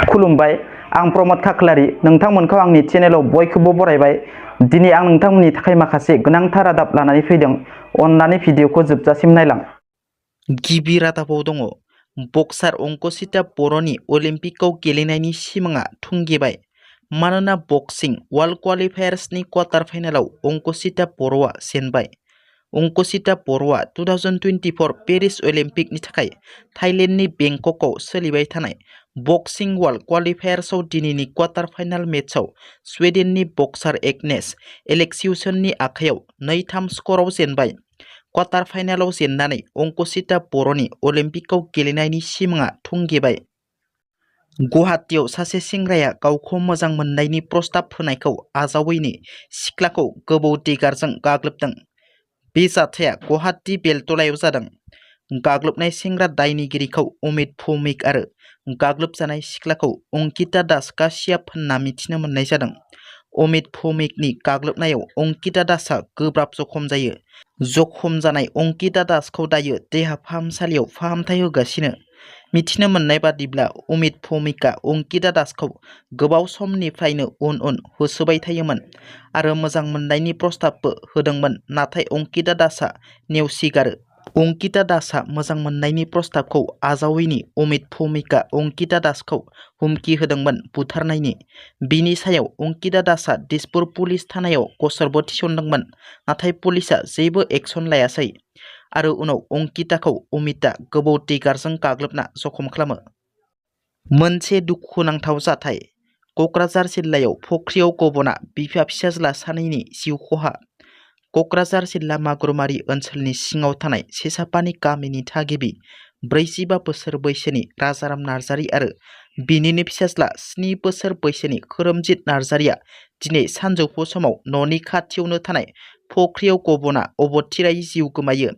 खुलुमबाय आं प्रमद खाख्लारि नोंथांमोनखौ आंनि चेनेलाव बयखौबो बरायबाय। दिनै आं नोंथांमोननि थाखाय माखासे गोनांथार रादाब लानानै फैदों। अन्नानै भिडिअखौ जोबजासिम नायलां। गिबि रादाबाव दङ बक्सार अंकुशिता बर'नि अलिम्पिकआव गेलेनायनि सिमाङा थुंगेबाय। मानोना बक्सिं वर्ल्ड क्वालिफायार्सनि क्वार्टार फाइनालाव अंकुशिता बर'आ जेनबाय। अंकुशिता बर'आ 2024 पेरिस अलिम्पिकनि थाखाय थाइलेन्डनि बेंककआव सोलिबाय थानाय बक्सिं वर्ल्ड क्वालिफायार्सआव दिनैनि क्वार्टार फाइनाल मेचआव स्वीडेननि बक्सार एग्नेस एलेक्सिउसननि आखायाव 2-3 स्करआव जेनबाय। क्वार्टार फाइनालाव जेननानै अंकुशिता बर'नि अलिम्पिकआव गेलेनायनि सिमाङा थुंगेबाय। गुवाहाटीआव सासे सेंग्राया गावखौ मोजां मोननायनि प्रस्ताब होनायखौ आजावैनि सिख्लाखौ गोबौ दिगारजों गाग्लोबदों। बे जाथाया गुवाहाटी बेलतलायाव जादों। गाग्लोबनाय सेंग्रा दायनिगिरिखौ अमित भौमिक आरो गाग्लोबजानाय सिख्लाखौ अंकिता दास काश्यप होनना मिथिनो मोननाय जादों। अमित भौमिकनि गाग्लोबनायाव अंकिता दासआ गोब्राब जखम जायो। जखम जानाय अंकिता दासखौ दायो देहा फाहामसालियाव फाहामथाय होगासिनो। मिथिनो मोननाय बादिब्ला अमित भौमिकआ अंकिता दासखौ गोबाव समनिफ्रायनो उन होसोबाय थायोमोन आरो मोजां मोननायनि प्रस्ताबबो होदोंमोन, नाथाय अंकिता दासआ नेवसिगारो। अंकिता दासआ मोजां मोननायनि प्रस्ताबखौ आजावैनि अमित भौमिकआ अंकिता दासखौ हुमखि होदोंमोन बुथारनायनि। बिनि सायाव अंकिता दासआ दिसपुर पुलिस थानायाव गसरबो थिसनदोंमोन, नाथाय पुलिसआ जेबो एक्सन लायासै आरो उनाव अंकिताखौ अमितआ गोबौ दिगारजों गाग्लोबना जखम खालामो। मोनसे दुखुनांथाव जाथाय क'क्राझार जिल्लायाव फख्रियाव गब'ना बिफा फिसाज्ला सानैनि जिउ खहा। क'क्राझार जिल्ला मागुरमारि ओनसोलनि सिङाव थानाय सेसापानि गामिनि थागिबि 45 बोसोर बैसोनि राजाराम नार्जारि आरो बिनिनो फिसाज्ला 7 बोसोर बैसोनि खोरोमजित नार्जारिया दिनै सानजौफु समाव न'नि खाथियावनो थानाय फख्रियाव गब'ना अबथिरायै जिउ गोमायो।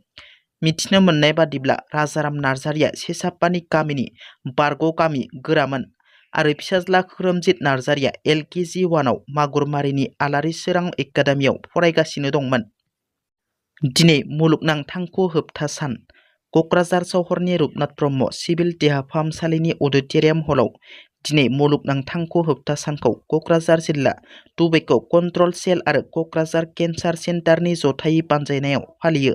मिथिनो मोननाय बादिब्ला राजाराम नार्जारिया सेसापानि गामिनि बारग' गामि गोरामोन आरो फिसाज्ला खोरोमजित नार्जारिया LKG 1आव मागुरमारिनि आलारि सोरां एकाडेमियाव फरायगासिनो दंमोन। दिनै मुलुगनां थांखु होबथा सान। क'क्राझार सहरनि रुपनाथ ब्रह्म सिभिल देहा फाहामसालिनि अडिट'रियाम हलाव दिनै मुलुगनां थांखु होबथा सानखौ क'क्राझार जिल्ला टबेक' कन्ट्रल सेल आरो क'क्राझार केन्सार सेन्टारनि जथायै बानजायनायाव फालियो।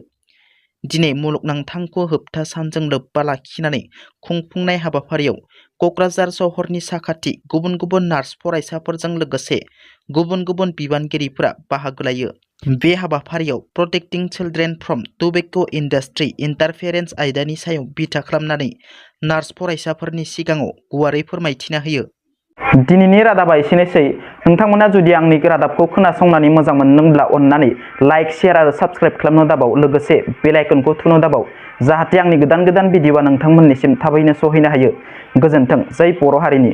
दिनै मुलुगनां थांखु होबथा सानजों लोब्बा लाखिनानै खुंफुंनाय हाबाफारियाव क'क्राझार सहरनि साखाथि गुबुन गुबुन नार्स फरायसाफोरजों लोगोसे गुबुन गुबुन बिबानगिरिफोरा बाहागो लायो। बे हाबाफारियाव प्रटेक्टिं चिल्ड्रेन फ्रम टबेक' इन्डास्ट्रि इन्टारफेरेन्स आयदानि सायाव बिथा खालामनानै नार्स फरायसाफोरनि सिगाङाव गुवारै फोरमायथिना होयो। दिनैनि रादाबा एसेनोसै। नोंथांमोना जुदि आंनि रादाबखौ खोनासंनानै मोजां मोनदोंब्ला अन्नानै लाइक, शेयार आरो साबस्क्राइब खालामनो दाबाव, लोगोसे बेल आइकनखौ थुनो दाबाव, जाहाथे आंनि गोदान भिडिअआ नोंथांमोननिसिम थाबैनो सहैनो हायो। गोजोन्थों। जै बर' हारिनि।